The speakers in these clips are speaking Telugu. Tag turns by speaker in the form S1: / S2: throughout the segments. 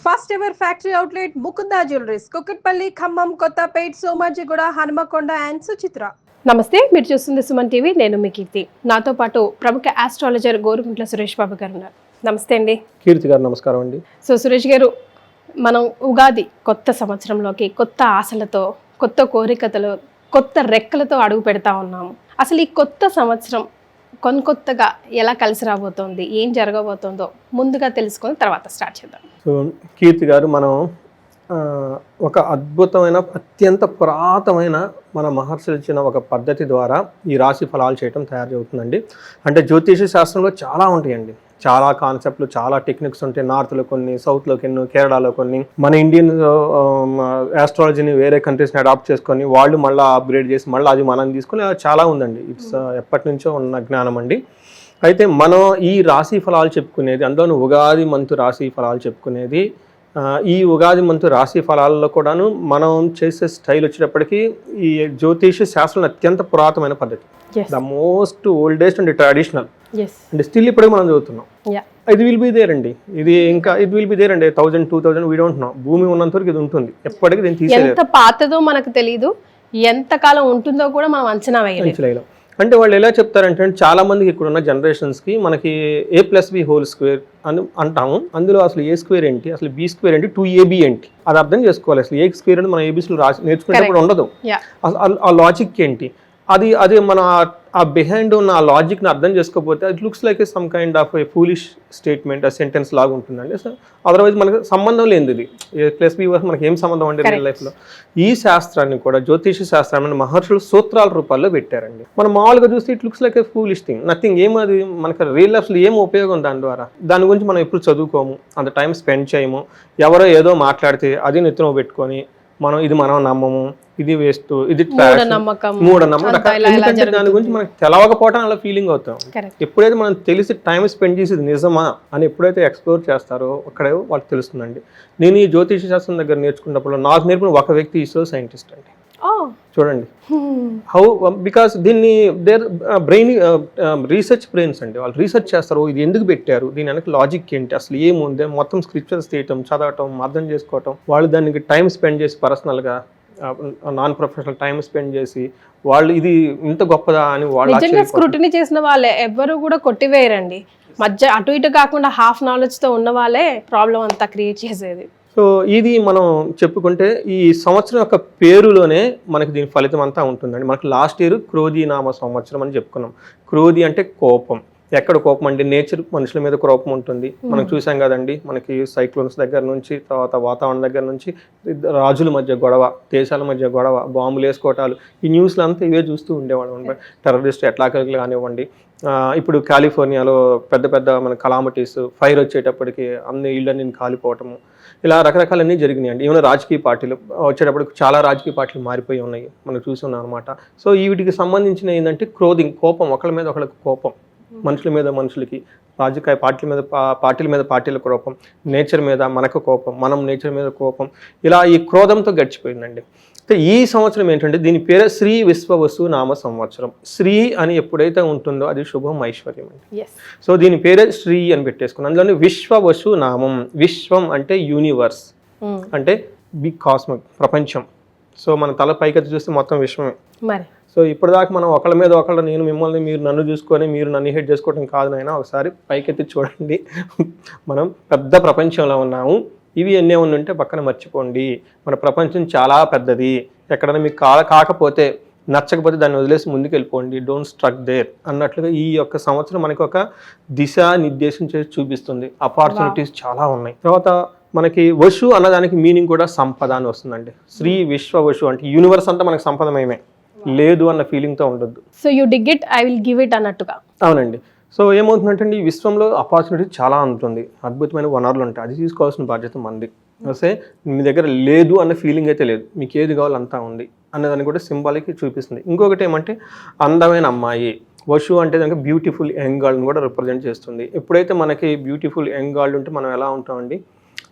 S1: First ever factory outlet Mukunda jewellers Kukatpally, Khammam, Kothapet, Somajiguda, Hanumakonda and Suchitra. నమస్తే, మీరు చూస్తుంది సుమన్ టీవీ. నేను మీ కీర్తి. నాతో పాటు ప్రముఖ ఆస్ట్రాలజర్ గోరుకుంట్ల సురేష్ బాబు గారు ఉన్నారు. నమస్తే అండి.
S2: కీర్తి గారు నమస్కారం అండి.
S1: సో సురేష్ గారు, మనం ఉగాది కొత్త సంవత్సరంలోకి కొత్త ఆశలతో, కొత్త కోరికలతో, కొత్త రెక్కలతో అడుగు పెడతా ఉన్నాము. అసలు ఈ కొత్త సంవత్సరం కొత్తగా ఎలా కలిసి రాబోతోంది, ఏం జరగబోతోందో ముందుగా తెలుసుకొని తర్వాత స్టార్ట్ చేద్దాం.
S2: సో కీర్తి గారు, మనం ఒక అద్భుతమైన అత్యంత పురాతనమైన మన మహర్షులు ఇచ్చిన ఒక పద్ధతి ద్వారా ఈ రాశి ఫలాలు చేయటం తయారు జరుగుతుందండి. అంటే జ్యోతిష శాస్త్రంలో చాలా ఉంటాయండి, చాలా కాన్సెప్ట్లు, చాలా టెక్నిక్స్ ఉంటాయి. నార్త్లో కొన్ని, సౌత్లో కొన్ని, కేరళలో కొన్ని. మన ఇండియన్ ఆస్ట్రాలజీని వేరే కంట్రీస్ని అడాప్ట్ చేసుకొని వాళ్ళు మళ్ళీ అప్గ్రేడ్ చేసి మళ్ళీ అది మనం తీసుకొని చాలా ఉందండి. ఇట్స్ ఎప్పటి నుంచో ఉన్న జ్ఞానం అండి. అయితే మనం ఈ రాశి ఫలాలు చెప్పుకునేది, అందులో ఉగాది మంతు రాశి ఫలాలు చెప్పుకునేది, ఈ ఉగాది మంతు రాశి ఫలాల్లో కూడాను మనం చేసే స్టైల్ వచ్చేటప్పటికి ఈ జ్యోతిష శాస్త్రం అత్యంత పురాతనమైన పద్ధతి, the most oldest and traditional. అంటే స్టిల్ ఇప్పుడే మనం చదువుతున్నాం. ఇది విల్ బి దేర్ అండి, ఇది ఇంకా ఇది విల్ బి దేర్ అండి. 1000, 2000 వీ డోంట్ నో. భూమి ఉన్నంత వరకు ఇది ఉంటుంది, ఎప్పటికీ దీన్ని తీసేయలేదు.
S1: ఎంత పాతదో మనకు తెలియదు, ఎంత కాలం ఉంటుందో కూడా మనం అంచనా వేయలేం.
S2: అంటే వాళ్ళు ఎలా చెప్తారంటే, చాలా మందికి ఇక్కడ ఉన్న జనరేషన్స్కి మనకి A+B² అని అంటాము. అందులో అసలు A స్క్వేర్ ఏంటి, అసలు B² ఏంటి, 2AB ఏంటి, అది అర్థం చేసుకోవాలి. అసలు A స్క్వేర్ అని మనం ABCలో రాసి నేర్చుకునేటప్పుడు ఉండదు. ఆ లాజిక్ ఏంటి, అది మన ఆ బిహైండ్ ఉన్న ఆ లాజిక్ని అర్థం చేసుకోకపోతే it looks like some kind of A foolish statement, ఆ సెంటెన్స్ లాగా ఉంటుందండి. సో అదర్వైజ్ మనకు సంబంధం లేనిది ఇది. A+B మనకి ఏం సంబంధం అండి రియల్ లైఫ్లో. ఈ శాస్త్రాన్ని కూడా, జ్యోతిష శాస్త్రాన్ని మహర్షులు సూత్రాల రూపాల్లో పెట్టారండి. మనం మామూలుగా చూస్తే it looks like A foolish thing, nothing. ఏమది మనకు రియల్ లైఫ్లో ఏం ఉపయోగం దాని ద్వారా? దాని గురించి మనం ఎప్పుడు చదువుకోము, అంత టైం స్పెండ్ చేయము. ఎవరో ఏదో మాట్లాడితే అది నెత్తిన పెట్టుకొని మనం నమ్మము, ఇది వేస్ట్, ఇది మూఢనమ్మకం. ఎందుకంటే దాని గురించి మనకు తెలవకపోవడం అలా ఫీలింగ్ అవుతాం. ఎప్పుడైతే మనం తెలిసి టైం స్పెండ్ చేసేది నిజమా అని ఎప్పుడైతే ఎక్స్ప్లోర్ చేస్తారో అక్కడే వాళ్ళకి తెలుస్తుందండి. నేను ఈ జ్యోతిష శాస్త్రం దగ్గర నేర్చుకున్నప్పుడు నాకు నేర్పిన ఒక వ్యక్తి ఈశ్వర సైంటిస్ట్ అండి. చూడండి హౌ, బికాస్ దీన్ని దేర్ బ్రెయిన్ రీసెర్చ్ బ్రెయిన్స్ అండి. వాళ్ళు రీసెర్చ్ చేస్తారు, ఇది ఎందుకు పెట్టారు, దీని వెనక లాజిక్ ఏంటి, అసలు ఏముంది, మొత్తం స్క్రిప్చర్స్ తీయటం, చదవటం, అర్థం చేసుకోవటం. వాళ్ళు దానికి టైం స్పెండ్ చేసి, పర్సనల్గా నాన్ ప్రొఫెషనల్ టైం స్పెండ్ చేసి వాళ్ళు ఇది ఇంత గొప్పదా అని వాళ్ళు
S1: స్క్రూటినీ చేసిన వాళ్ళే ఎవ్వరు కూడా కొట్టివేయరండి. మధ్య అటు ఇటు కాకుండా హాఫ్ నాలెడ్జ్తో ఉన్న వాళ్ళే ప్రాబ్లం అంతా క్రియేట్ చేసేది.
S2: సో ఇది మనం చెప్పుకుంటే ఈ సంవత్సరం యొక్క పేరులోనే మనకి దీని ఫలితం అంతా ఉంటుందండి. మనకి లాస్ట్ ఇయర్ క్రోధి నామ సంవత్సరం అని చెప్పుకున్నాం. క్రోధి అంటే కోపం. ఎక్కడ కోపం అంటే నేచర్, మనుషుల మీద కోపం ఉంటుంది. మనం చూసాం కదండి, మనకి సైక్లోన్స్ దగ్గర నుంచి, తర్వాత వాతావరణం దగ్గర నుంచి, రాజుల మధ్య గొడవ, దేశాల మధ్య గొడవ, బాంబులు వేసుకోవటాలు, ఈ న్యూస్లో అంతా ఇవే చూస్తూ ఉండేవాళ్ళం అనమాట. టెర్రరిస్ట్ అటాకులు కానివ్వండి, ఇప్పుడు కాలిఫోర్నియాలో పెద్ద పెద్ద మన కలామిటీస్, ఫైర్ వచ్చేటప్పటికి అన్ని ఇళ్ళని కాలిపోవటము, ఇలా రకరకాలన్నీ జరిగినాయండి. ఏమైనా రాజకీయ పార్టీలు వచ్చేటప్పటికి చాలా రాజకీయ పార్టీలు మారిపోయి ఉన్నాయి, మనం చూస్తున్నాం అనమాట. సో వీటికి సంబంధించిన ఏంటంటే క్రోధింగ్, కోపం, ఒకళ్ళ మీద ఒకళ్ళకి కోపం, మనుషుల మీద మనుషులకి, రాజకీయ పార్టీల మీద పార్టీల కోపం, నేచర్ మీద మనకు కోపం, మనం నేచర్ మీద కోపం, ఇలా ఈ క్రోధంతో గడిచిపోయిందండి. అయితే ఈ సంవత్సరం ఏంటంటే దీని పేరు శ్రీ విశ్వవసు నామ సంవత్సరం. శ్రీ అని ఎప్పుడైతే ఉంటుందో అది శుభం, ఐశ్వర్యం అండి. సో దీని పేరే శ్రీ అని పెట్టేసుకున్నాం. అందులోనే విశ్వవసు నామం. విశ్వం అంటే యూనివర్స్, అంటే బిగ్ కాస్మిక్, ప్రపంచం. సో మన తల పైకెత్తి చూస్తే మొత్తం విశ్వమే. సో ఇప్పటిదాకా మనం ఒకళ్ళ మీద ఒకళ్ళ, నేను మిమ్మల్ని, మీరు నన్ను చూసుకొని మీరు నన్ను హెడ్ చేసుకోవడం కాదు నాయనా, ఒకసారి పైకెత్తి చూడండి, మనం పెద్ద ప్రపంచంలో ఉన్నాము. ఇవి ఎన్నే ఉంటే పక్కన మర్చిపోండి, మన ప్రపంచం చాలా పెద్దది. ఎక్కడైనా మీకు కాకపోతే, నచ్చకపోతే దాన్ని వదిలేసి ముందుకు వెళ్ళిపోండి, డోంట్ స్ట్రక్ దేర్ అన్నట్లుగా ఈ యొక్క సంవత్సరం మనకి ఒక దిశా నిర్దేశం చేసి చూపిస్తుంది. ఆపర్చునిటీస్ చాలా ఉన్నాయి. తర్వాత మనకి వశు అన్నదానికి మీనింగ్ కూడా సంపద అని వస్తుందండి. శ్రీ విశ్వ వశు అంటే యూనివర్స్ అంతా మనకి సంపదమయమే, లేదు అన్న ఫీలింగ్తో ఉండొద్దు.
S1: So you dig it, I will give it అన్నట్టుగా.
S2: అవునండి. సో ఏమవుతుందంటే ఈ విశ్వంలో ఆపర్చునిటీ చాలా ఉంటుంది, అద్భుతమైన వనరులు ఉంటాయి, అది తీసుకోవాల్సిన బాధ్యత మంది. వస్తే మీ దగ్గర లేదు అన్న ఫీలింగ్ అయితే లేదు, మీకు ఏది కావాలో అంతా ఉంది అన్నదాన్ని కూడా సింబాలిక్ చూపిస్తుంది. ఇంకొకటి ఏమంటే అందమైన అమ్మాయి. వశు అంటే దానికి బ్యూటిఫుల్ యంగ్ గర్ల్ని కూడా రిప్రజెంట్ చేస్తుంది. ఎప్పుడైతే మనకి బ్యూటిఫుల్ యంగ్ గర్ల్ ఉంటే మనం ఎలా ఉంటామండి,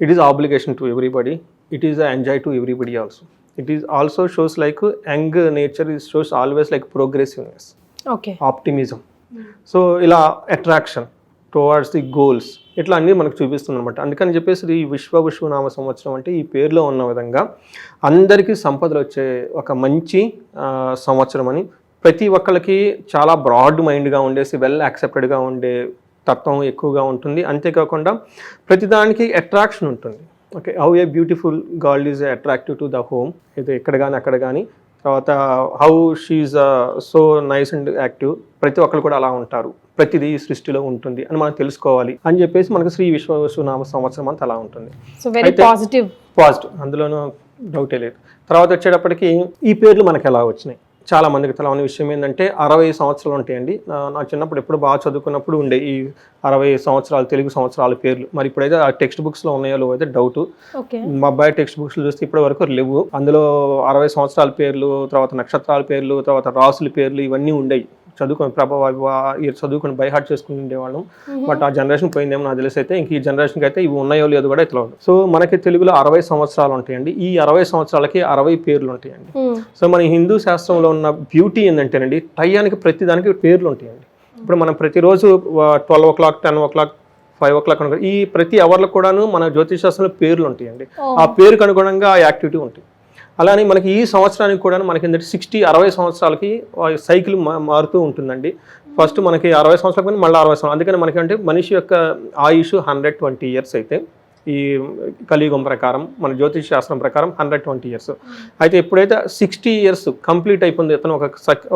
S2: it is obligation to everybody, it is enjoy to everybody also. It is also shows like young nature is shows always like progressiveness, optimism. So ila attraction, towards the goals, ఇట్లా అన్నీ మనకు చూపిస్తుంది అనమాట. అందుకని చెప్పేసి ఈ విశ్వవసునామ సంవత్సరం అంటే ఈ పేరులో ఉన్న విధంగా అందరికీ సంపదలు వచ్చే ఒక మంచి సంవత్సరం అని, ప్రతి ఒక్కరికి చాలా బ్రాడ్ మైండ్గా ఉండేసి వెల్ యాక్సెప్టెడ్గా ఉండే తత్వం ఎక్కువగా ఉంటుంది. అంతేకాకుండా ప్రతిదానికి అట్రాక్షన్ ఉంటుంది. Okay, how a beautiful girl is attractive to the home, ఇది ఎక్కడ కానీ అక్కడ కానీ. తర్వాత how she so nice and active, ప్రతి ఒక్కరు కూడా అలా ఉంటారు, ప్రతిదీ సృష్టిలో ఉంటుంది అని మనం తెలుసుకోవాలి అని చెప్పేసి మనకు శ్రీ విశ్వవసునామ సంవత్సరం అంతా అలా ఉంటుంది.
S1: పాజిటివ్,
S2: అందులోనూ డౌటే లేదు. తర్వాత వచ్చేటప్పటికి ఈ పేర్లు మనకు ఎలా వచ్చినాయి, చాలా మందికి తెలవని విషయం ఏంటంటే 60 సంవత్సరాలు ఉంటాయండి. నా చిన్నప్పుడు ఎప్పుడు బాగా చదువుకున్నప్పుడు ఉండే ఈ 60 సంవత్సరాలు తెలుగు సంవత్సరాల పేర్లు. మరి ఇప్పుడైతే ఆ టెక్స్ట్ బుక్స్లో ఉన్నాయో అయితే డౌట్. మా అబ్బాయి టెక్స్ట్ బుక్స్లో చూస్తే ఇప్పటి వరకు లేవు. అందులో 60 సంవత్సరాల పేర్లు, తర్వాత నక్షత్రాల పేర్లు, తర్వాత రాసుల పేర్లు ఇవన్నీ ఉండేవి. చదువుకొని బై హార్ట్ చేసుకుని ఉండేవాళ్ళం. బట్ ఆ జనరేషన్ పోయిందేమో నాకు తెలిసి అయితే. ఇంక ఈ జనరేషన్కి అయితే ఇవి ఉన్నాయో లేదో కూడా తెలియదు. సో మనకి తెలుగులో 60 సంవత్సరాలు ఉంటాయండి. ఈ 60 సంవత్సరాలకి 60 పేర్లు ఉంటాయండి. సో మన హిందూ శాస్త్రంలో ఉన్న బ్యూటీ ఏంటంటేనండి, టయానికి ప్రతిదానికి పేర్లు ఉంటాయండి. ఇప్పుడు మనం ప్రతిరోజు 12 o'clock, 10 o'clock, 5 o'clock ఈ ప్రతి అవర్లో కూడాను మన జ్యోతిష్ శాస్త్రంలో పేర్లు ఉంటాయండి. ఆ పేరుకు అనుగుణంగా ఆ యాక్టివిటీ ఉంటుంది. అలానే మనకి ఈ సంవత్సరానికి కూడా మనకి ఏంటంటే 60 సంవత్సరాలకి సైకిల్ మారుతూ ఉంటుందండి. ఫస్ట్ మనకి 60 సంవత్సరాలకు మళ్ళీ 60 సంవత్సరాలు. అందుకని మనకి అంటే మనిషి యొక్క ఆయుష్ 120 years అయితే ఈ కలియుగం ప్రకారం, మన జ్యోతిష్ శాస్త్రం ప్రకారం 120 years. అయితే ఎప్పుడైతే 60 years కంప్లీట్ అయిపోయింది, అతను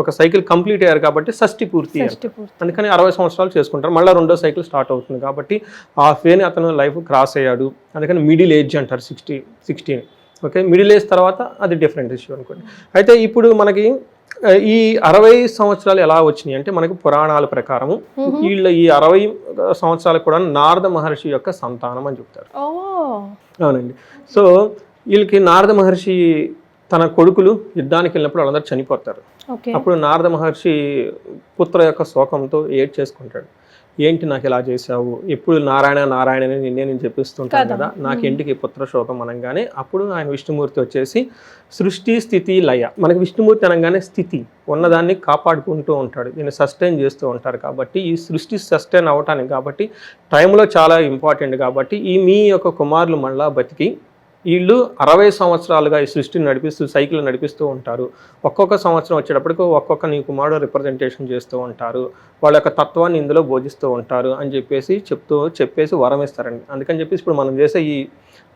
S2: ఒక సైకిల్ కంప్లీట్ అయ్యారు కాబట్టి షష్ఠి పూర్తి అయ్యారు. అందుకని 60 సంవత్సరాలు చేసుకుంటారు. మళ్ళీ రెండో సైకిల్ స్టార్ట్ అవుతుంది కాబట్టి ఆ ఫేని అతను లైఫ్ క్రాస్ అయ్యాడు. అందుకని మిడిల్ ఏజ్ అంటారు 60. ఓకే, మిడిల్ ఏజ్ తర్వాత అది డిఫరెంట్ ఇష్యూ అనుకోండి. అయితే ఇప్పుడు మనకి ఈ 60 సంవత్సరాలు ఎలా వచ్చినాయి అంటే మనకి పురాణాల ప్రకారము వీళ్ళ ఈ 60 సంవత్సరాలు కూడా నారద మహర్షి యొక్క సంతానం అని చెప్తారు. అవునండి. సో వీళ్ళకి నారద మహర్షి తన కొడుకులు యుద్ధానికి వెళ్ళినప్పుడు వాళ్ళందరూ చనిపోతారు. అప్పుడు నారద మహర్షి పుత్ర యొక్క శోకంతో ఏడ్ చేసుకుంటాడు. ఏంటి నాకు ఇలా చేసావు, ఎప్పుడు నారాయణ నారాయణని నేను చెప్పిస్తుంటాను కదా, నాకు ఇంటికి పుత్ర శోకం అనగానే అప్పుడు ఆయన విష్ణుమూర్తి వచ్చేసి సృష్టి స్థితి లయ. మనకి విష్ణుమూర్తి అనగానే స్థితి, ఉన్నదాన్ని కాపాడుకుంటూ ఉంటాడు, దీన్ని సస్టైన్ చేస్తూ ఉంటారు. కాబట్టి ఈ సృష్టి సస్టైన్ అవ్వటానికి కాబట్టి టైంలో చాలా ఇంపార్టెంట్. కాబట్టి ఈ మీ యొక్క కుమారులు మళ్ళా బతికి వీళ్ళు 60 సంవత్సరాలుగా ఈ సృష్టిని నడిపిస్తూ సైకిల్ నడిపిస్తూ ఉంటారు. ఒక్కొక్క సంవత్సరం వచ్చేటప్పటికి ఒక్కొక్క నీ కుమారుడు రిప్రజెంటేషన్ చేస్తూ ఉంటారు, వాళ్ళ యొక్క తత్వాన్ని ఇందులో బోధిస్తూ ఉంటారు అని చెప్పేసి వరం ఇస్తారండి. అందుకని చెప్పేసి ఇప్పుడు మనం చేసే ఈ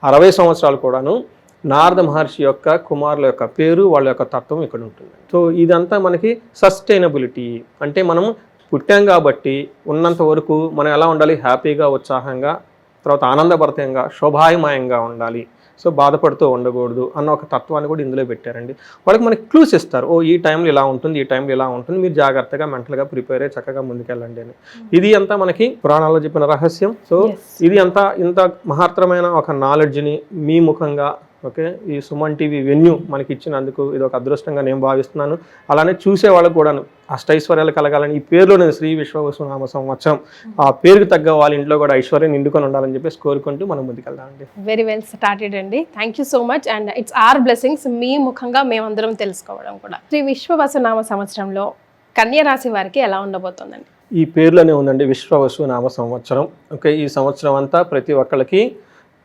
S2: 60 సంవత్సరాలు కూడాను నారద మహర్షి యొక్క కుమారుల యొక్క పేరు, వాళ్ళ యొక్క తత్వం ఇక్కడ ఉంటుంది. సో ఇదంతా మనకి సస్టైనబిలిటీ అంటే మనం పుట్టాం కాబట్టి ఉన్నంత వరకు మనం ఎలా ఉండాలి, హ్యాపీగా, ఉత్సాహంగా, తర్వాత ఆనందభరితంగా, శోభాయమయంగా ఉండాలి. సో బాధపడుతూ ఉండకూడదు అన్న ఒక తత్వాన్ని కూడా ఇందులో పెట్టారండి. వాళ్ళకి మనకి క్లూస్ ఇస్తారు, ఓ ఈ టైంలో ఇలా ఉంటుంది, ఈ టైంలో ఇలా ఉంటుంది, మీరు జాగ్రత్తగా మెంటల్గా ప్రిపేర్ అయ్యి చక్కగా ముందుకెళ్ళండి అని. ఇది అంతా మనకి పురాణాల్లో చెప్పిన రహస్యం. సో ఇది అంతా ఇంత మహత్తరమైన ఒక నాలెడ్జ్ని మీ ముఖంగా ఓకే ఈ సుమన్ టీవీ వెన్యూ మనకి ఇచ్చినందుకు ఇది ఒక అదృష్టంగా నేను భావిస్తున్నాను. అలానే చూసే వాళ్ళకు కూడా అష్టైశ్వర్యాలు కలగాలని ఈ పేరులోనే శ్రీ విశ్వవసునామ సంవత్సరం ఆ పేరుకు తగ్గ వాళ్ళ ఇంట్లో కూడా ఐశ్వర్యం నిండుకొని ఉండాలని చెప్పేసి కోరుకుంటూ మనం ముందుకెళ్దామండి.
S1: వెరీ వెల్ స్టార్టెడ్ అండి. Thank you so much. And it's our blessings మీ ముఖంగా మేమందరం తెలుసుకోవడం కూడా. శ్రీ విశ్వవసునామ సంవత్సరంలో కన్య రాశి వారికి ఎలా ఉండబోతుందండి?
S2: ఈ పేరులోనే ఉందండి విశ్వవసునామ సంవత్సరం. ఓకే, ఈ సంవత్సరం అంతా ప్రతి ఒక్కళ్ళకి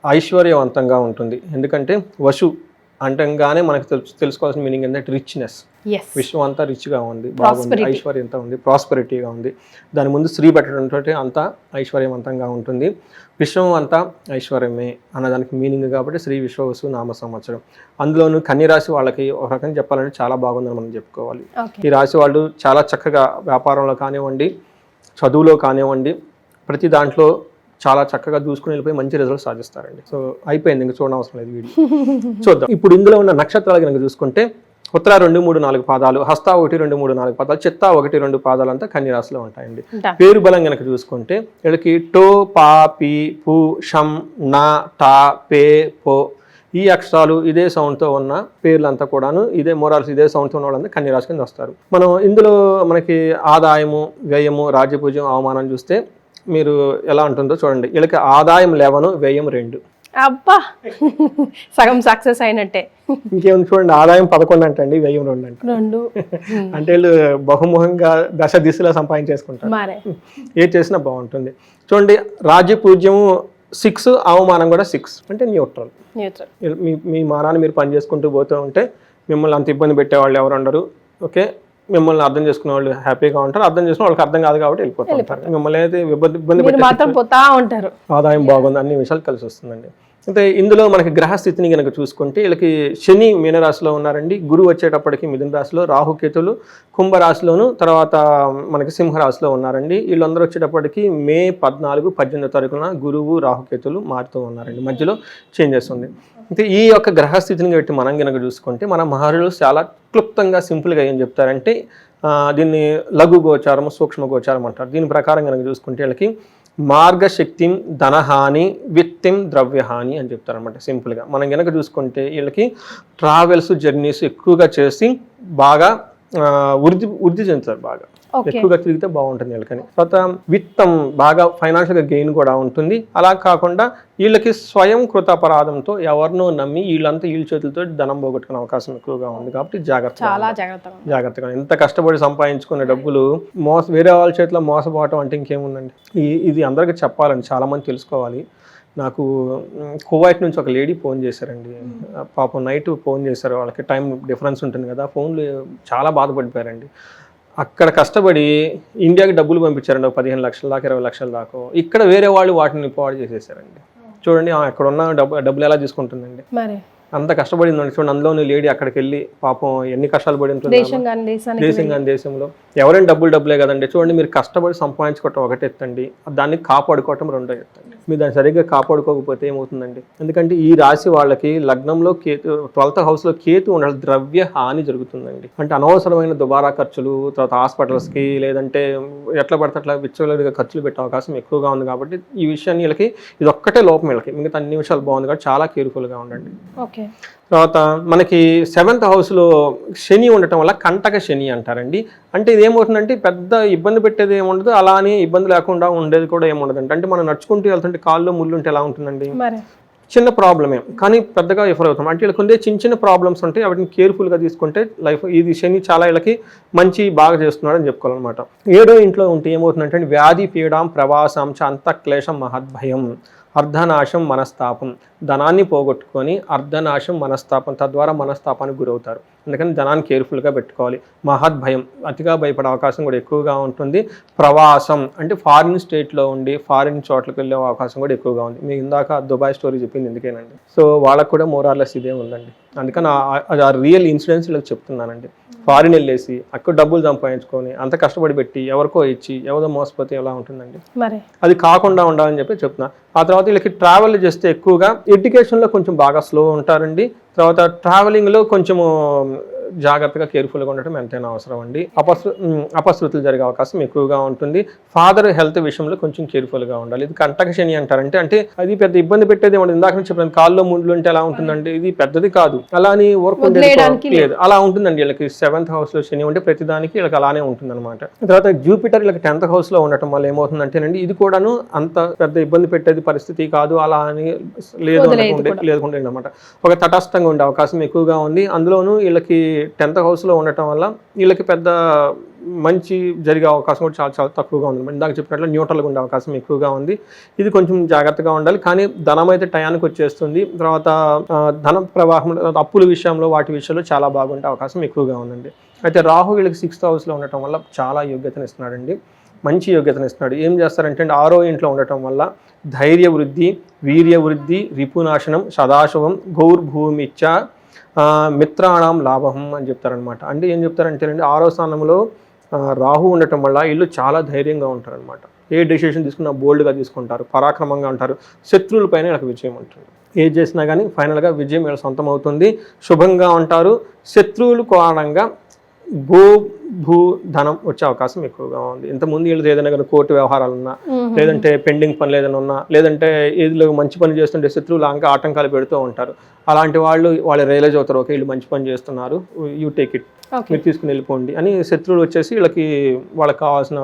S2: ఐశ్వర్యవంతంగా ఉంటుంది. ఎందుకంటే వసు అంటంగానే మనకు తెలుసుకోవాల్సిన మీనింగ్ ఏంటంటే రిచ్నెస్. విశ్వం అంతా రిచ్గా ఉంది, బాగుంది, ఐశ్వర్యంతో ఉంది, ప్రాస్పరిటీగా ఉంది. దాని ముందు శ్రీ పెట్టడంతో అంతా ఐశ్వర్యవంతంగా ఉంటుంది. విశ్వం అంతా ఐశ్వర్యమే అన్నదానికి మీనింగ్ కాబట్టి శ్రీ విశ్వవసు నామ సంవత్సరం. అందులోనూ కన్యరాశి వాళ్ళకి ఒక రకంగా చెప్పాలంటే చాలా బాగుందని మనం చెప్పుకోవాలి. ఈ రాశి వాళ్ళు చాలా చక్కగా వ్యాపారంలో కానివ్వండి, చదువులో కానివ్వండి, ప్రతి దాంట్లో చాలా చక్కగా చూసుకుని వెళ్ళిపోయి మంచి రిజల్ట్ సాధిస్తారండి. సో అయిపోయింది, ఇంకా చూడనవసరం లేదు వీడియో. చూద్దాం. ఇప్పుడు ఇందులో ఉన్న నక్షత్రాలు కనుక చూసుకుంటే ఉత్తర 2, 3, 4 పాదాలు, హస్త 1, 2, 3, 4 పాదాలు, చిత్త 1, 2 పాదాలు అంతా కన్యరాశిలో ఉంటాయండి. పేరు బలం కనుక చూసుకుంటే వీళ్ళకి టో, పా, పి, పు, షం, నా, టా, పే, పో ఈ అక్షరాలు ఇదే సౌండ్తో ఉన్న పేర్లంతా కూడాను ఇదే మోరాల్స్ ఇదే సౌండ్తో ఉన్న వాళ్ళంతా కన్యరాశి కింద వస్తారు. మనం ఇందులో మనకి ఆదాయము, వ్యయము, రాజ్యపూజ్యం, అవమానం చూస్తే మీరు ఎలా ఉంటుందో చూడండి. వీళ్ళకి ఆదాయం 11, వ్యయం 2.
S1: అబ్బా సగం సక్సెస్ అయినట్టే.
S2: ఇంకేముంది చూడండి, ఆదాయం 11 అంటండి, వ్యయం 2 అంట.
S1: 2
S2: అంటే వీళ్ళు బహుముఖంగా దశ దిశలా సంపాదించేసుకుంటారు.
S1: మరే
S2: ఏది చేసినా బాగుంటుంది. చూడండి, రాజ్య పూజ్యము 6, అవమానం కూడా 6, అంటే న్యూట్రల్. మీ మానాన్ని మీరు పని చేసుకుంటూ పోతూ ఉంటే మిమ్మల్ని అంత ఇబ్బంది పెట్టేవాళ్ళు ఎవరు ఉండరు. ఓకే, మిమ్మల్ని అర్థం చేసుకునే వాళ్ళు హ్యాపీగా ఉంటారు, అర్థం చేసుకునే వాళ్ళకి అర్థం కాదు కాబట్టి వెళ్ళిపోతుంటారు. మిమ్మల్ని అయితే ఇబ్బంది
S1: ఉంటారు.
S2: ఆదాయం బాగుంది, అన్ని విషయాలు కలిసి వస్తుందండి. అయితే ఇందులో మనకి గ్రహస్థితిని కనుక చూసుకుంటే వీళ్ళకి శని మీనరాశిలో ఉన్నారండి, గురువు వచ్చేటప్పటికి మిథున రాశిలో, రాహుకేతులు కుంభరాశిలోను, తర్వాత మనకి సింహరాశిలో ఉన్నారండి. వీళ్ళందరూ వచ్చేటప్పటికి మే 14, 18 తారీఖున గురువు రాహుకేతులు మారుతూ ఉన్నారండి, మధ్యలో చేంజెస్ ఉంది. అయితే ఈ యొక్క గ్రహస్థితిని బట్టి మనం కనుక చూసుకుంటే మన మహర్షులు చాలా క్లుప్తంగా సింపుల్గా ఏం చెప్తారంటే దీన్ని లఘు గోచారం, సూక్ష్మ గోచారం అంటారు. దీని ప్రకారం కనుక చూసుకుంటే వీళ్ళకి మార్గశక్తిం ధనహాని, విత్తిం ద్రవ్యహాని అని చెప్తారనమాట. సింపుల్గా మనం కనుక చూసుకుంటే వీళ్ళకి ట్రావెల్స్, జర్నీస్ ఎక్కువగా చేసి బాగా వృద్ధి చెందుతారు, బాగా ఎక్కువగా తిరిగితే బాగుంటుంది వీళ్ళకని. తర్వాత విత్తం, బాగా ఫైనాన్షియల్గా గెయిన్ కూడా ఉంటుంది. అలా కాకుండా వీళ్ళకి స్వయం కృతాపరాధంతో ఎవరినో నమ్మి వీళ్ళంతా వీళ్ళ చేతులతో ధనం పోగొట్టుకునే అవకాశం ఎక్కువగా ఉంది. కాబట్టి జాగ్రత్తగా ఎంత కష్టపడి సంపాదించుకునే డబ్బులు వేరే వాళ్ళ చేతిలో మోసపోవటం అంటే ఇంకేముందండి. ఇది అందరికీ చెప్పాలండి, చాలా మంది తెలుసుకోవాలి. నాకు కువైట్ నుంచి ఒక లేడీ ఫోన్ చేశారండి. పాపం నైట్ ఫోన్ చేశారు, వాళ్ళకి టైం డిఫరెన్స్ ఉంటుంది కదా, ఫోన్లు చాలా బాధపడిపోయారండి. అక్కడ కష్టపడి ఇండియాకి డబ్బులు పంపించారండి, 15 లక్షల దాకా 20 లక్షల దాకా. ఇక్కడ వేరే వాళ్ళు వాటిని పాడు చేసేసారండి. చూడండి అక్కడ ఉన్న డబ్బులు ఎలా తీసుకుంటుందండి. అంత కష్టపడిందండి. చూడండి, అందులోని లేడీ అక్కడికి వెళ్ళి పాపం ఎన్ని కష్టాలు పడి ఉంటుంది దేశంలో. ఎవరైనా డబ్బులే కదండి. చూడండి, మీరు కష్టపడి సంపాదించుకోవటం ఒకటి ఎత్తండి, దాన్ని కాపాడుకోవటం రెండో ఎత్తండి. మీరు దాన్ని సరిగ్గా కాపాడుకోకపోతే ఏమవుతుందండి. ఎందుకంటే ఈ రాశి వాళ్ళకి లగ్నంలో కేతు, 12th హౌస్లో కేతు ఉండాలి, ద్రవ్య హాని జరుగుతుందండి. అంటే అనవసరమైన దుబారా ఖర్చులు, తర్వాత హాస్పిటల్స్కి, లేదంటే ఎట్లా పడితే అట్లా విచ్చలవిడిగా ఖర్చులు పెట్టే అవకాశం ఎక్కువగా ఉంది. కాబట్టి ఈ విషయాన్ని వీళ్ళకి ఇది ఒక్కటే లోపం, వీళ్ళకి మిగతా అన్ని విషయాలు బాగుంది కాబట్టి చాలా కేర్ఫుల్గా ఉండండి. తర్వాత మనకి 7th హౌస్లో శని ఉండటం వల్ల కంటక శని అంటారండి. అంటే ఇది ఏమవుతుందంటే పెద్ద ఇబ్బంది పెట్టేది ఏముండదు, అలానే ఇబ్బంది లేకుండా ఉండేది కూడా ఏముండదండి. అంటే మనం నడుచుకుంటూ వెళ్తుంటే కాళ్ళు ముళ్ళు ఉంటే ఎలా ఉంటుందండి, చిన్న ప్రాబ్లమే కానీ పెద్దగా ఎఫర్ అవుతాం. అంటే వీళ్ళకి ఉండే చిన్న ప్రాబ్లమ్స్ ఉంటాయి, వాటిని కేర్ఫుల్గా తీసుకుంటే లైఫ్ ఇది శని చాలా వీళ్ళకి మంచి బాగా చేస్తున్నాడు అని చెప్పుకోవాలన్నమాట. 7వ ఇంట్లో ఉంటే ఏమవుతుందంటే వ్యాధి పీడాం ప్రవాసాంచ అంతఃక్లేశం మహద్భయం, అర్ధనాశం మనస్తాపం, ధనాన్ని పోగొట్టుకొని అర్ధనాశం మనస్తాపం, తద్వారా మనస్తాపానికి గురవుతారు. అందుకని ధనాన్ని కేర్ఫుల్గా పెట్టుకోవాలి. మహద్భయం, అతిగా భయపడే అవకాశం కూడా ఎక్కువగా ఉంటుంది. ప్రవాసం అంటే ఫారిన్ స్టేట్లో ఉండి ఫారిన్ చోట్లకు వెళ్ళే అవకాశం కూడా ఎక్కువగా ఉంది. మీకు ఇందాక దుబాయ్ స్టోరీ చెప్పింది ఎందుకేనండి. సో వాళ్ళకు కూడా మోరార్లెస్ ఇదే ఉందండి. అందుకని ఆ రియల్ ఇన్సిడెంట్స్ ఇలా చెప్తున్నానండి. ఫారిన్ వెళ్ళేసి అక్కడ డబ్బులు సంపాదించుకొని అంత కష్టపడి పెట్టి ఎవరికో ఇచ్చి ఎవరో మోసపోతే ఎలా ఉంటుందండి. అది కాకుండా ఉండాలని చెప్పి చెప్తున్నా. ఆ తర్వాత వీళ్ళకి ట్రావెల్ చేస్తే ఎక్కువగా ఎడ్యుకేషన్లో కొంచెం బాగా స్లో ఉంటారండి. తర్వాత ట్రావెలింగ్లో కొంచెము జాగ్రత్తగా కేర్ఫుల్గా ఉండటం ఎంతైనా అవసరం అండి. అపశృతులు జరిగే అవకాశం ఎక్కువగా ఉంటుంది. ఫాదర్ హెల్త్ విషయంలో కొంచెం కేర్ఫుల్గా ఉండాలి. ఇది కంటక శని అంటారంటే అంటే అది పెద్ద ఇబ్బంది పెట్టేది ఏమంటే ఇందాక చెప్పాను, కాల్లో ముండ్లు ఉంటే ఎలా ఉంటుందండి, ఇది పెద్దది కాదు, అలానే వర్క్ లేదు, అలా ఉంటుందండి. వీళ్ళకి 7th హౌస్లో శని ఉంటే ప్రతిదానికి వీళ్ళకి అలానే ఉంటుంది అనమాట. తర్వాత జూపిటర్ వీళ్ళకి 10th హౌస్లో ఉండటం వల్ల ఏమవుతుందంటేనండి ఇది కూడాను అంత పెద్ద ఇబ్బంది పెట్టేది పరిస్థితి కాదు, అలా అని లేకుండా అనమాట. ఒక తటస్థంగా ఉండే అవకాశం ఎక్కువగా ఉంది. అందులోనూ వీళ్ళకి 10th హౌస్లో ఉండటం వల్ల వీళ్ళకి పెద్ద మంచి జరిగే అవకాశం కూడా చాలా చాలా తక్కువగా ఉంది. ఇందాక చెప్పినట్లు న్యూట్రల్గా ఉండే అవకాశం ఎక్కువగా ఉంది. ఇది కొంచెం జాగ్రత్తగా ఉండాలి. కానీ ధనం అయితే టయానికి వచ్చేస్తుంది. తర్వాత ధన ప్రవాహం, అప్పుల విషయంలో వాటి విషయంలో చాలా బాగుండే అవకాశం ఎక్కువగా ఉందండి. అయితే రాహు వీళ్ళకి 6th హౌస్లో ఉండటం వల్ల చాలా యోగ్యతను ఇస్తున్నాడండి, మంచి యోగ్యతను ఇస్తున్నాడు. ఏం చేస్తారంటే 6వ ఇంట్లో ఉండటం వల్ల ధైర్య వృద్ధి, వీర్య వృద్ధి, రిపునాశనం, సదాశివం, గౌర్భూమిచ్చ, మిత్రాణం లాభం అని చెప్తారనమాట. అంటే ఏం చెప్తారంటే 6వ స్థానంలో రాహు ఉండటం వల్ల వీళ్ళు చాలా ధైర్యంగా ఉంటారనమాట. ఏ డెసిషన్ తీసుకున్నా బోల్డ్గా తీసుకుంటారు, పరాక్రమంగా ఉంటారు, శత్రువులపైన వీళ్ళకి విజయం ఉంటుంది. ఏది చేసినా కానీ ఫైనల్గా విజయం వీళ్ళ సొంతం అవుతుంది, శుభంగా ఉంటారు. శత్రువులు కారణంగా భూ ధనం వచ్చే అవకాశం ఎక్కువగా ఉంది. ఇంతకుముందు వీళ్ళు ఏదైనా కానీ కోర్టు వ్యవహారాలు ఉన్నా, లేదంటే పెండింగ్ పనులు ఏదైనా ఉన్నా, లేదంటే ఏదో మంచి పని చేస్తుంటే శత్రువులు ఆటంకాలు పెడుతూ ఉంటారు. అలాంటి వాళ్ళు రియలైజ్ అవుతారు, ఓకే వీళ్ళు మంచి పని చేస్తున్నారు, యూ టేక్ ఇట్, మీరు తీసుకుని వెళ్ళిపోండి అని శత్రువులు వచ్చేసి వాళ్ళకి కావాల్సిన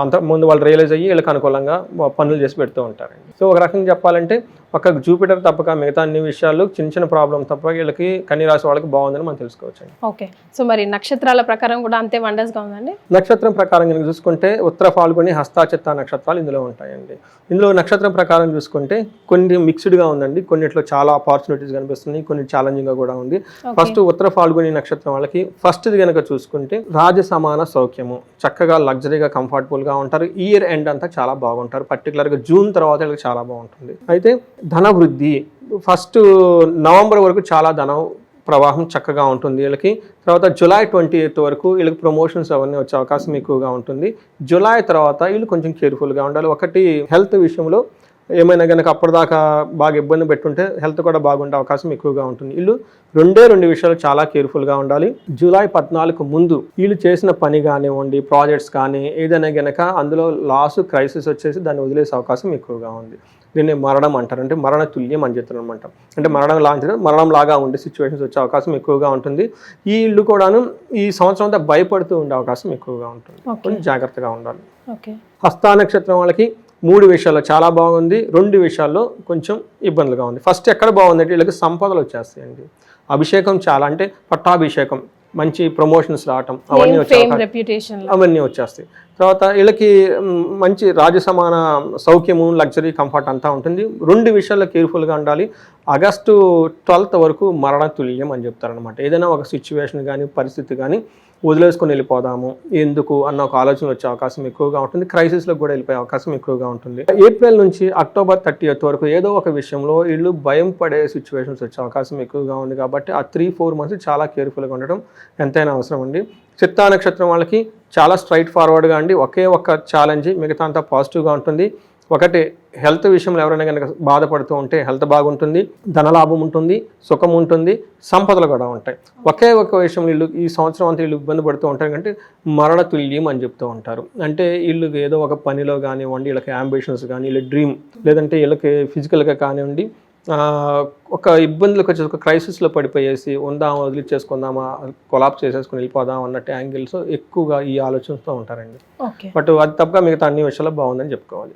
S2: అంత ముందు వాళ్ళు రియలైజ్ అయ్యి వీళ్ళకి అనుకూలంగా పనులు చేసి పెడుతూ ఉంటారండి. సో ఒక రకంగా చెప్పాలంటే ఒక జూపిటర్ తప్పక మిగతా అన్ని విషయాలు చిన్న చిన్న ప్రాబ్లం తప్ప వీళ్ళకి కన్య రాశి వాళ్ళకి బాగుందని మనం తెలుసుకోవచ్చు అండి.
S1: ఓకే, సో మరి నక్షత్రాల ప్రకారం కూడా అంతే వండర్స్గా ఉందండి.
S2: నక్షత్రం ప్రకారం కనుక చూసుకుంటే ఉత్తర ఫాల్గుని హస్తాచిత్త నక్షత్రాలు ఇందులో ఉంటాయండి. ఇందులో నక్షత్రం ప్రకారం చూసుకుంటే కొన్ని మిక్స్డ్గా ఉందండి, కొన్నిట్లో చాలా ఆపర్చునిటీస్ కనిపిస్తుంది, కొన్ని ఛాలెంజింగ్గా కూడా ఉంది. ఫస్ట్ ఉత్తర ఫాల్గుని నక్షత్రం వాళ్ళకి ఫస్ట్ది కనుక చూసుకుంటే రాజ సమాన సౌఖ్యము, చక్కగా లగ్జరీగా కంఫర్టబుల్గా ఉంటారు. ఇయర్ ఎండ్ అంతా చాలా బాగుంటారు, పర్టికులర్గా జూన్ తర్వాత వీళ్ళకి చాలా బాగుంటుంది. అయితే ధన వృద్ధి ఫస్ట్ నవంబర్ వరకు చాలా ధనం ప్రవాహం చక్కగా ఉంటుంది వీళ్ళకి. తర్వాత జూలై 28 వరకు వీళ్ళకి ప్రమోషన్స్ అవన్నీ వచ్చే అవకాశం ఎక్కువగా ఉంటుంది. జూలై తర్వాత వీళ్ళు కొంచెం కేర్ఫుల్గా ఉండాలి. ఒకటి హెల్త్ విషయంలో ఏమైనా కనుక అప్పటిదాకా బాగా ఇబ్బంది పెట్టుంటే హెల్త్ కూడా బాగుండే అవకాశం ఎక్కువగా ఉంటుంది. వీళ్ళు రెండు విషయాలు చాలా కేర్ఫుల్గా ఉండాలి. జూలై 14 ముందు వీళ్ళు చేసిన పని కానివ్వండి, ప్రాజెక్ట్స్ కానీ ఏదైనా కనుక అందులో లాస్ క్రైసిస్ వచ్చేసి దాన్ని వదిలేసే అవకాశం ఎక్కువగా ఉంది. దీన్ని మరణం అంటారు, అంటే మరణ తుల్యం అని చెప్తారు అనమాట. అంటే మరణం లాగా ఉండే సిచ్యువేషన్స్ వచ్చే అవకాశం ఎక్కువగా ఉంటుంది. ఈ ఇల్లు కూడాను ఈ సంవత్సరం అంతా భయపడుతూ ఉండే అవకాశం ఎక్కువగా ఉంటుంది, కొంచెం జాగ్రత్తగా ఉండాలి. హస్త నక్షత్రం వాళ్ళకి 3 విషయాల్లో చాలా బాగుంది, 2 విషయాల్లో కొంచెం ఇబ్బందులుగా ఉంది. ఫస్ట్ ఎక్కడ బాగుందంటే వీళ్ళకి సంపదలు వచ్చేస్తాయండి. అభిషేకం చాలా, అంటే పట్టాభిషేకం, మంచి ప్రమోషన్స్ రావటం అవన్నీ వచ్చేస్తాయి. తర్వాత వీళ్ళకి మంచి రాజసమాన సౌఖ్యము, లగ్జరీ, కంఫర్ట్ అంతా ఉంటుంది. 2 విషయాల్లో కేర్ఫుల్గా ఉండాలి. ఆగస్టు 12 వరకు మరణ తుల్యం అని చెప్తారనమాట. ఏదైనా ఒక సిచ్యువేషన్ కానీ పరిస్థితి కానీ వదిలేసుకొని వెళ్ళిపోదాము ఎందుకు అన్న ఒక ఆలోచన వచ్చే అవకాశం ఎక్కువగా ఉంటుంది. క్రైసిస్లో కూడా వెళ్ళిపోయే అవకాశం ఎక్కువగా ఉంటుంది. ఏప్రిల్ నుంచి అక్టోబర్ 30 వరకు ఏదో ఒక విషయంలో వీళ్ళు భయం పడే సిచ్యువేషన్స్ వచ్చే అవకాశం ఎక్కువగా ఉంది. కాబట్టి ఆ 3-4 మంత్స్ చాలా కేర్ఫుల్గా ఉండడం ఎంతైనా అవసరం అండి. చిత్తా నక్షత్రం వాళ్ళకి చాలా స్ట్రైట్ ఫార్వర్డ్గా అండి. ఒకే ఒక్క ఛాలెంజ్, మిగతా అంతా పాజిటివ్గా ఉంటుంది. ఒకటి హెల్త్ విషయంలో ఎవరైనా కనుక బాధపడుతూ ఉంటే హెల్త్ బాగుంటుంది, ధనలాభం ఉంటుంది, సుఖం ఉంటుంది, సంపదలు కూడా ఉంటాయి. ఒకే ఒక విషయం వీళ్ళు ఈ సంవత్సరం అంతా వీళ్ళు ఇబ్బంది పడుతూ ఉంటారు అంటే మరణ తుల్యం అని చెప్తూ ఉంటారు. అంటే వీళ్ళు ఏదో ఒక పనిలో కానివ్వండి, వీళ్ళకి అంబిషన్స్ కానీ, వీళ్ళ డ్రీమ్, లేదంటే వీళ్ళకి ఫిజికల్గా కానివ్వండి ఒక ఇబ్బందులకు వచ్చేసి ఒక క్రైసిస్లో పడిపోయేసి ఉందామా, వదిలిచ్చేసుకుందామా, కొలాప్స్ చేసేసుకుని వెళ్ళిపోదాం అన్నట్టు యాంగిల్స్ ఎక్కువగా ఈ ఆలోచనతో ఉంటారండి. బట్ అది తప్పగా మిగతా అన్ని విషయాల్లో బాగుందని చెప్పుకోవాలి.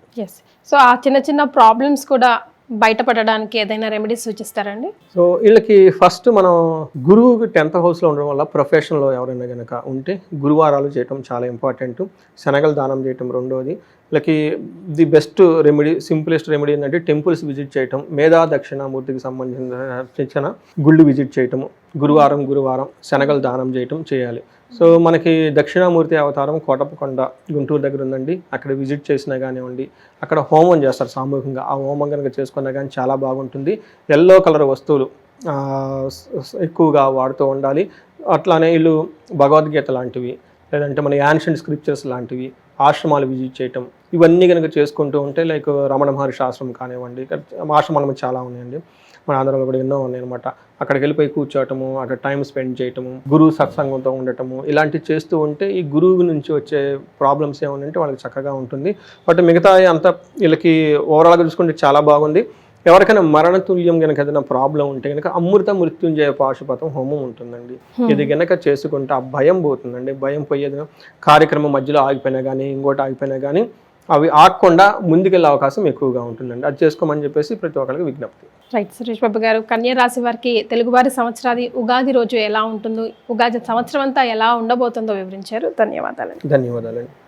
S1: సో ఆ చిన్న చిన్న ప్రాబ్లమ్స్ కూడా బయటపడడానికి ఏదైనా రెమెడీస్ సూచిస్తారండి? సో
S2: వీళ్ళకి ఫస్ట్ మనం గురువుకి 10th హౌస్లో ఉండడం వల్ల ప్రొఫెషన్లో ఎవరైనా కనుక ఉంటే గురువారాలు చేయటం చాలా ఇంపార్టెంట్. శనగలు దానం చేయటం రెండోది. వీళ్ళకి the best remedy, simplest remedy ఏంటంటే టెంపుల్స్ విజిట్ చేయటం, మేధా దక్షిణామూర్తికి సంబంధించిన గుళ్ళు విజిట్ చేయటము, గురువారం శనగలు దానం చేయటం చేయాలి. సో మనకి దక్షిణామూర్తి అవతారం కోటప్పకొండ గుంటూరు దగ్గర ఉందండి. అక్కడ విజిట్ చేసినా కానివ్వండి, అక్కడ హోమం చేస్తారు సామూహికంగా. ఆ హోమం కనుక చేసుకున్నా కానీ చాలా బాగుంటుంది. ఎల్లో కలర్ వస్తువులు ఎక్కువగా వాడుతూ ఉండాలి. అట్లానే వీళ్ళు భగవద్గీత లాంటివి, లేదంటే మన యాన్షియంట్ స్క్రిప్చర్స్ లాంటివి, ఆశ్రమాలు విజిట్ చేయటం, ఇవన్నీ కనుక చేసుకుంటూ ఉంటే లైక్ రమణ మహర్షి ఆశ్రమం కానివ్వండి, ఆశ్రమాలు చాలా ఉన్నాయండి, మన ఆంధ్రాలో కూడా ఎన్నో ఉన్నాయి అనమాట. అక్కడికి వెళ్ళిపోయి కూర్చోవటము, అక్కడ టైం స్పెండ్ చేయటము, గురువు సత్సంగంతో ఉండటము, ఇలాంటివి చేస్తూ ఉంటే ఈ గురువు నుంచి వచ్చే ప్రాబ్లమ్స్ ఏమన్నా వాళ్ళకి చక్కగా ఉంటుంది. బట్ మిగతా అంతా వీళ్ళకి ఓవరాల్గా చూసుకుంటే చాలా బాగుంది. ఎవరికైనా మరణతుల్యం కనుక ఏదైనా ప్రాబ్లం ఉంటే కనుక అమృత మృత్యుంజయ పాశుపతం హోమం ఉంటుందండి. ఇది కనుక చేసుకుంటే ఆ భయం పోతుందండి. భయం పోయేది కార్యక్రమం మధ్యలో ఆగిపోయినా కానీ, ఇంకోటి ఆగిపోయినా కానీ అవి ఆగకుండా ముందుకెళ్ళే అవకాశం ఎక్కువగా ఉంటుందండి. అది చేసుకోమని చెప్పేసి ప్రతి ఒక్కరికి విజ్ఞప్తి.
S1: రైట్ సురేష్ బాబు గారు, కన్యా రాశి వారికి తెలుగువారి సంవత్సరాది ఉగాది రోజు ఎలా ఉంటుందో, ఉగాది సంవత్సరం అంతా ఎలా ఉండబోతుందో వివరించారు. ధన్యవాదాలండి.